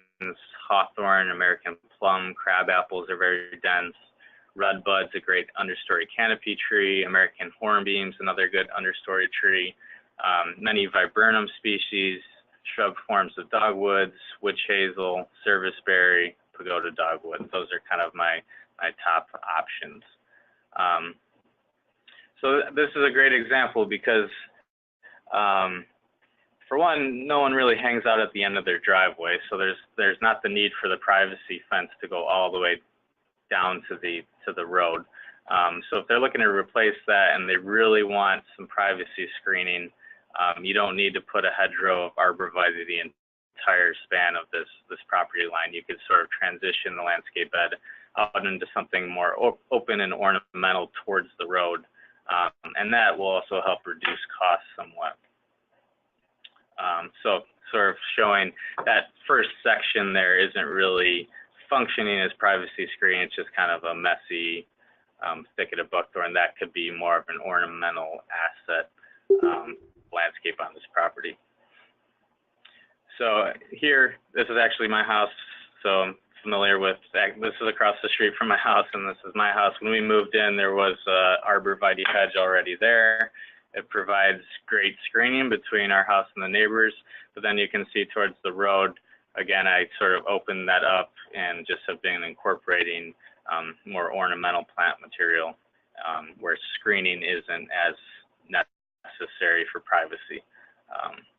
Hawthorn, American plum, crab apples are very dense. Redbud's a great understory canopy tree. American hornbeam's another good understory tree. Many viburnum species, shrub forms of dogwoods, witch hazel, serviceberry, pagoda dogwood. Those are kind of my top options. So this is a great example because for one, no one really hangs out at the end of their driveway, so there's not the need for the privacy fence to go all the way down to the road. So if they're looking to replace that and they really want some privacy screening, you don't need to put a hedgerow of arborvitae the entire span of this property line. You could sort of transition the landscape bed out into something more open and ornamental towards the road, and that will also help reduce costs somewhat. So sort of showing that first section there isn't really functioning as privacy screen. It's just kind of a messy thicket of buckthorn that could be more of an ornamental asset landscape on this property. So here, this is actually my house, so I'm familiar with that. This is across the street from my house, and this is my house. When we moved in, there was an arborvitae hedge already there. It provides great screening between our house and the neighbors, but then you can see towards the road, again, I sort of opened that up and just have been incorporating more ornamental plant material where screening isn't as necessary for privacy.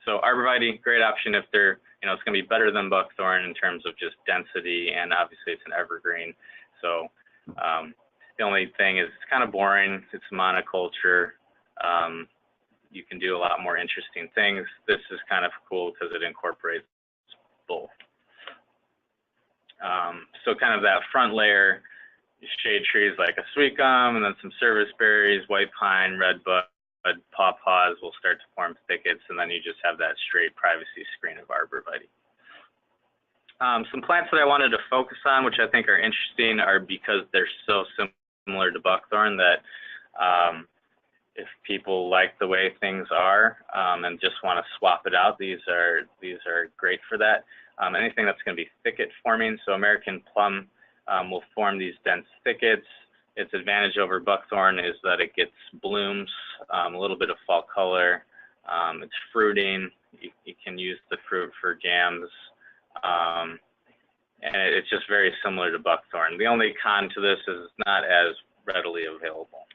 So arborvitae, great option if they're, it's going to be better than buckthorn in terms of just density, and obviously it's an evergreen. So the only thing is it's kind of boring. It's monoculture. You can do a lot more interesting things. This is kind of cool because it incorporates both. So kind of that front layer, shade trees like a sweet gum, and then some service berries, white pine, redbud, pawpaws will start to form thickets, and then you just have that straight privacy screen of arborvitae. Some plants that I wanted to focus on, which I think are interesting, are because they're so similar to buckthorn that if people like the way things are and just want to swap it out, these are great for that. Anything that's going to be thicket forming, so American plum will form these dense thickets. Its advantage over buckthorn is that it gets blooms, a little bit of fall color. It's fruiting. You can use the fruit for jams. And it's just very similar to buckthorn. The only con to this is it's not as readily available.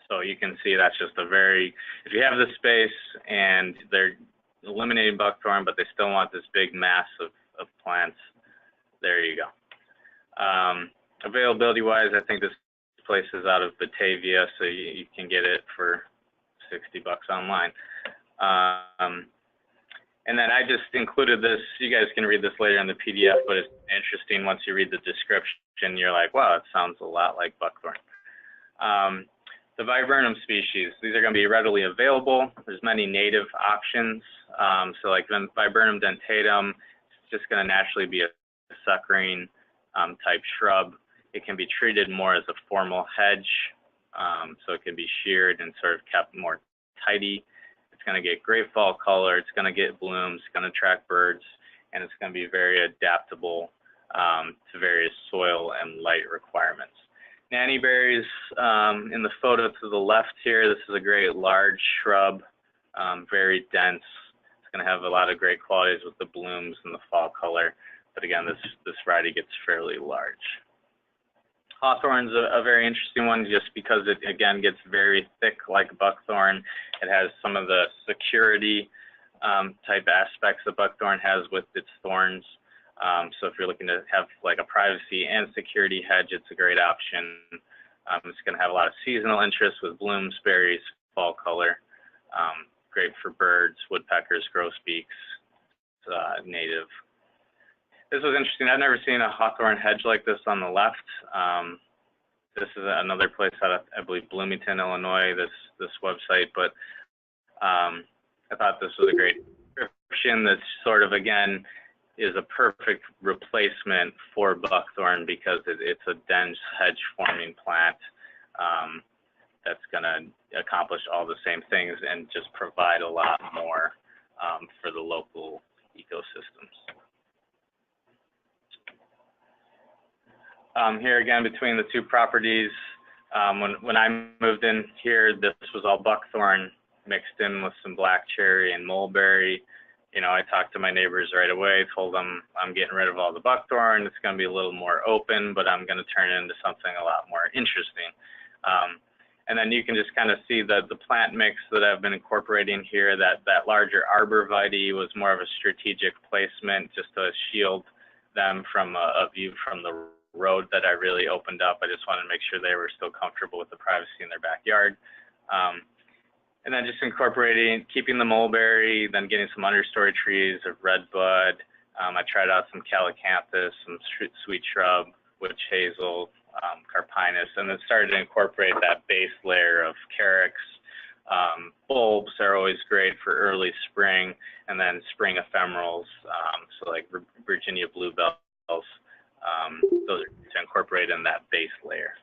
So you can see that's just a very, if you have the space and they're eliminating buckthorn, but they still want this big mass of plants, there you go. Availability-wise, I think this place is out of Batavia, so you can get it for $60 online. And then I just included this. You guys can read this later in the PDF, but it's interesting once you read the description. You're like, wow, it sounds a lot like buckthorn. The viburnum species, these are going to be readily available. There's many native options. So like viburnum dentatum, it's just going to naturally be a suckering type shrub. It can be treated more as a formal hedge, so it can be sheared and sort of kept more tidy. It's going to get great fall color, it's going to get blooms, it's going to attract birds, and it's going to be very adaptable to various soil and light requirements. Nanny berries, in the photo to the left here, this is a great large shrub, very dense. It's going to have a lot of great qualities with the blooms and the fall color, but again, this variety gets fairly large. Hawthorn's a very interesting one just because it, again, gets very thick like buckthorn. It has some of the security type aspects that buckthorn has with its thorns. So if you're looking to have like a privacy and security hedge, it's a great option. It's going to have a lot of seasonal interest with blooms, berries, fall color. Great for birds, woodpeckers, grosbeaks, native. This was interesting. I've never seen a hawthorn hedge like this on the left. This is another place out of, I believe, Bloomington, Illinois, this website. But I thought this was a great description that sort of, again, is a perfect replacement for buckthorn because it's a dense hedge-forming plant that's going to accomplish all the same things and just provide a lot more for the local ecosystems. Here again, between the two properties, when I moved in here, this was all buckthorn mixed in with some black cherry and mulberry. I talked to my neighbors right away, told them I'm getting rid of all the buckthorn. It's going to be a little more open, but I'm going to turn it into something a lot more interesting. And then you can just kind of see that the plant mix that I've been incorporating here, that larger arborvitae was more of a strategic placement just to shield them from a view from the road that I really opened up. I just wanted to make sure they were still comfortable with the privacy in their backyard. And then just incorporating, keeping the mulberry, then getting some understory trees of redbud. I tried out some calicanthus, some sweet shrub, witch hazel, carpinus, and then started to incorporate that base layer of carex. Bulbs are always great for early spring, and then spring ephemerals, so like Virginia bluebells. Those are to incorporate in that base layer.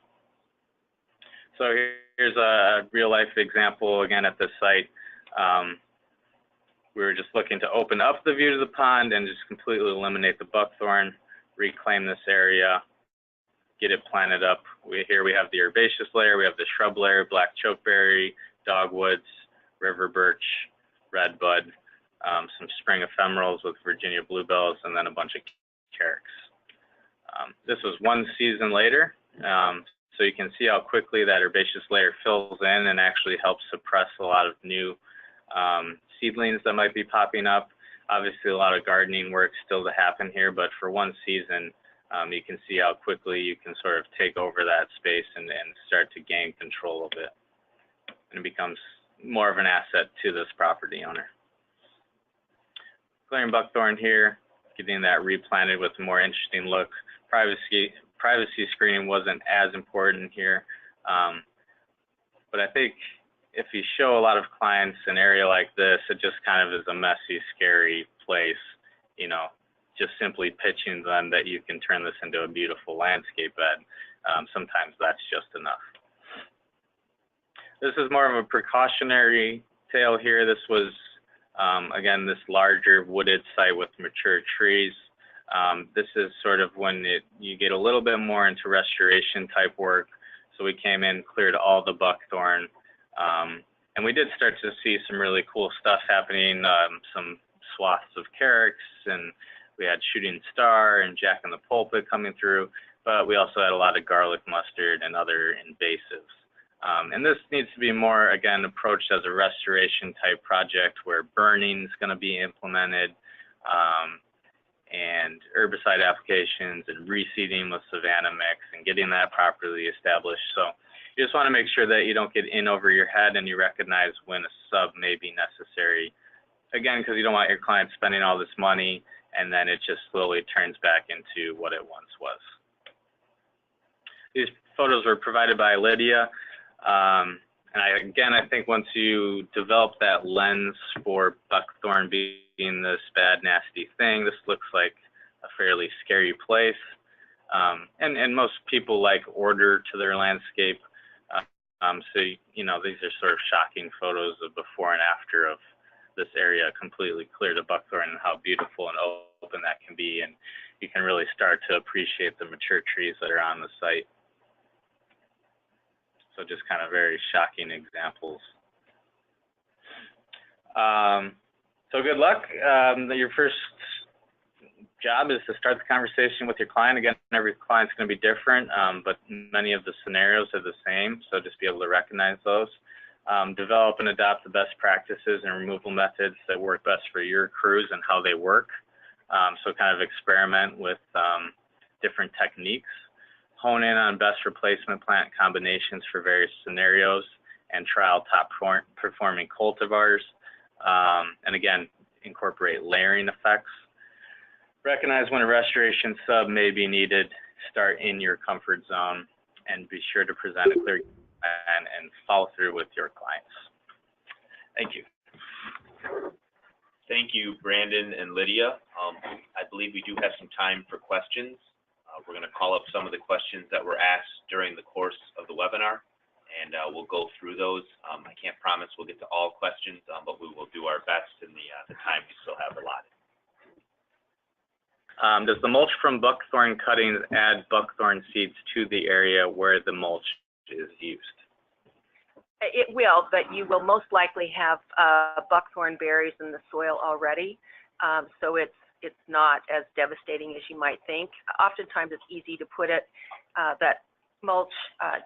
So here's a real life example again at this site. We were just looking to open up the view to the pond and just completely eliminate the buckthorn, reclaim this area, get it planted up. Here we have the herbaceous layer, we have the shrub layer, black chokeberry, dogwoods, river birch, redbud, some spring ephemerals with Virginia bluebells, and then a bunch of carex. This was one season later, so you can see how quickly that herbaceous layer fills in and actually helps suppress a lot of new seedlings that might be popping up. Obviously, a lot of gardening work still to happen here, but for one season, you can see how quickly you can sort of take over that space and start to gain control of it. And it becomes more of an asset to this property owner. Clearing buckthorn here, getting that replanted with a more interesting look. Privacy screening wasn't as important here, but I think if you show a lot of clients an area like this, it just kind of is a messy, scary place, you know, just simply pitching them that you can turn this into a beautiful landscape bed. Sometimes that's just enough. This is more of a precautionary tale here. This was, again, this larger wooded site with mature trees. This is sort of when you get a little bit more into restoration type work. So we came in, cleared all the buckthorn, and we did start to see some really cool stuff happening, some swaths of carex, and we had shooting star and jack in the pulpit coming through, but we also had a lot of garlic mustard and other invasives. And this needs to be more, again, approached as a restoration type project where burning is going to be implemented, and herbicide applications and reseeding with savanna mix and getting that properly established. So you just want to make sure that you don't get in over your head and you recognize when a sub may be necessary. Again, because you don't want your client spending all this money and then it just slowly turns back into what it once was. These photos were provided by Lydia. And I think once you develop that lens for buckthorn being this bad, nasty thing, this looks like a fairly scary place. And most people like order to their landscape. So, you know, these are sort of shocking photos of before and after of this area completely cleared of buckthorn and how beautiful and open that can be. And you can really start to appreciate the mature trees that are on the site. So just kind of very shocking examples. So good luck. Your first job is to start the conversation with your client. Again, every client's going to be different, but many of the scenarios are the same, so just be able to recognize those. Develop and adopt the best practices and removal methods that work best for your crews and how they work. So kind of experiment with different techniques. Hone in on best replacement plant combinations for various scenarios and trial top performing cultivars. And again, incorporate layering effects. Recognize when a restoration sub may be needed, start in your comfort zone, and be sure to present a clear plan and follow through with your clients. Thank you. Thank you, Brandon and Lydia. I believe we do have some time for questions. We're going to call up some of the questions that were asked during the course of the webinar, and we'll go through those. I can't promise we'll get to all questions, but we will do our best in the time we still have allotted. Does the mulch from buckthorn cuttings add buckthorn seeds to the area where the mulch is used? It will, but you will most likely have buckthorn berries in the soil already, so it's not as devastating as you might think. Oftentimes it's easy to put it, that mulch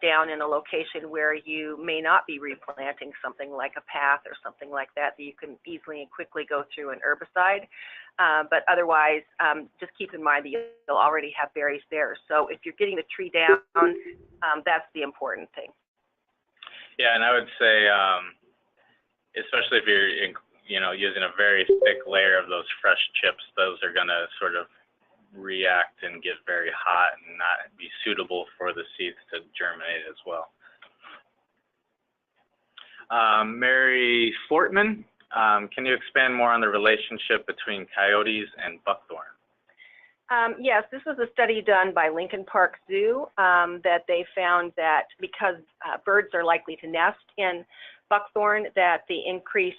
down in a location where you may not be replanting something like a path or something like that you can easily and quickly go through an herbicide. But otherwise, just keep in mind that you'll already have berries there. So if you're getting the tree down, that's the important thing. Yeah, and I would say, especially if you're using a very thick layer of those fresh chips, those are going to sort of react and get very hot and not be suitable for the seeds to germinate as well. Mary Fortman, can you expand more on the relationship between coyotes and buckthorn? Yes, this was a study done by Lincoln Park Zoo that they found that because birds are likely to nest in buckthorn, that the increased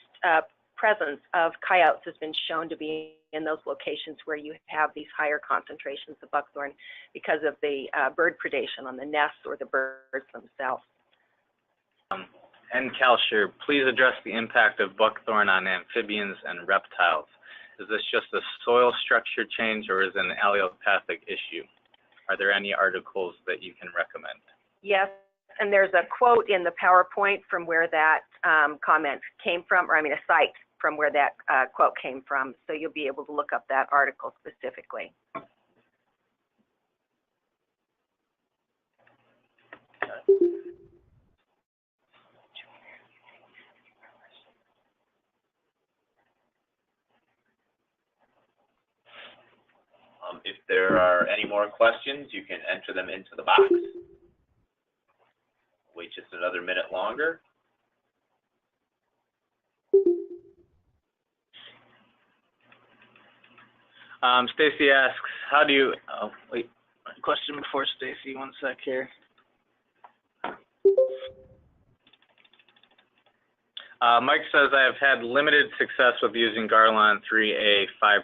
presence of coyotes has been shown to be in those locations where you have these higher concentrations of buckthorn because of the bird predation on the nests or the birds themselves. And Kalsher, please address the impact of buckthorn on amphibians and reptiles. Is this just a soil structure change or is it an allelopathic issue? Are there any articles that you can recommend? Yes, and there's a quote in the PowerPoint from where that comment came from, or I mean a cite from where that quote came from, so you'll be able to look up that article specifically. If there are any more questions, you can enter them into the box. Wait just another minute longer. Stacy asks, how do you, oh, wait, question before Stacy, one sec here. Mike says, I have had limited success with using Garlon 3A 5%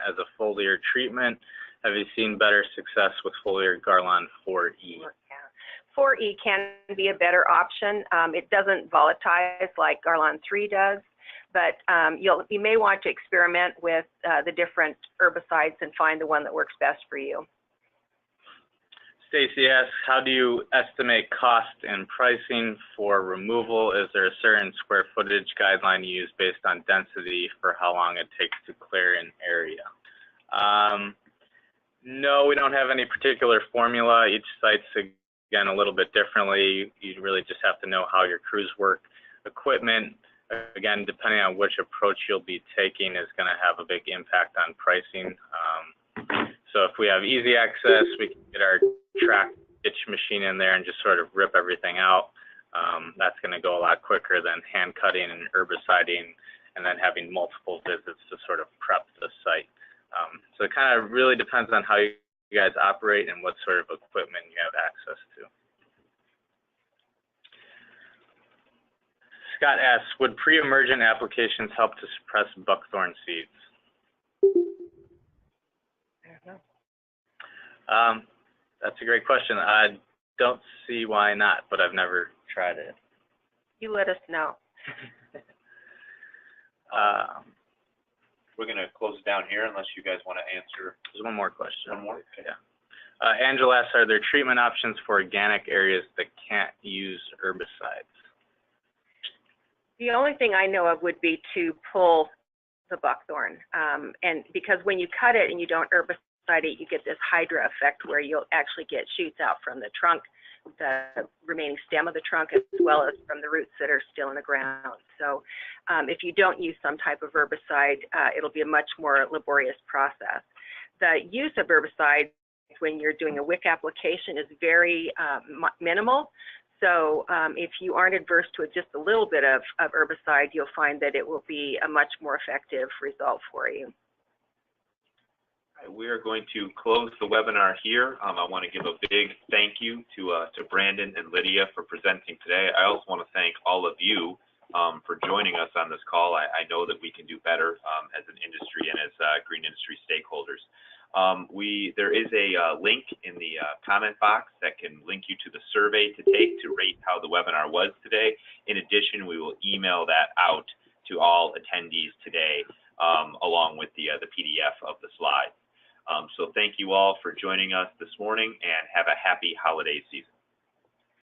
as a foliar treatment. Have you seen better success with foliar Garlon 4E? Yeah. 4E can be a better option. It doesn't volatilize like Garlon 3 does, but you may want to experiment with the different herbicides and find the one that works best for you. Stacy asks, how do you estimate cost and pricing for removal? Is there a certain square footage guideline you use based on density for how long it takes to clear an area? No, we don't have any particular formula. Each site's, again, a little bit differently. You really just have to know how your crews work. Equipment, again, depending on which approach you'll be taking, is going to have a big impact on pricing. So if we have easy access, we can get our track itch machine in there and just sort of rip everything out. That's going to go a lot quicker than hand cutting and herbiciding and then having multiple visits to sort of prep the site. So it kind of really depends on how you guys operate and what sort of equipment you have access to. Scott asks, would pre-emergent applications help to suppress buckthorn seeds? That's a great question. I don't see why not, but I've never tried it. You let us know. We're going to close it down here unless you guys want to answer. There's one more question. One more? Okay. Yeah. Angela asks, are there treatment options for organic areas that can't use herbicides? The only thing I know of would be to pull the buckthorn. And because when you cut it and you don't herbicide it, you get this hydra effect where you'll actually get shoots out from the trunk, the remaining stem of the trunk, as well as from the roots that are still in the ground. So if you don't use some type of herbicide, it'll be a much more laborious process. The use of herbicide when you're doing a wick application is very minimal. So if you aren't adverse to just a little bit of herbicide, you'll find that it will be a much more effective result for you. We are going to close the webinar here. I want to give a big thank you to Brandon and Lydia for presenting today. I also want to thank all of you for joining us on this call. I know that we can do better as an industry and as green industry stakeholders. There is a link in the comment box that can link you to the survey to take to rate how the webinar was today. In addition, we will email that out to all attendees today along with the PDF of the slide. So thank you all for joining us this morning and have a happy holiday season.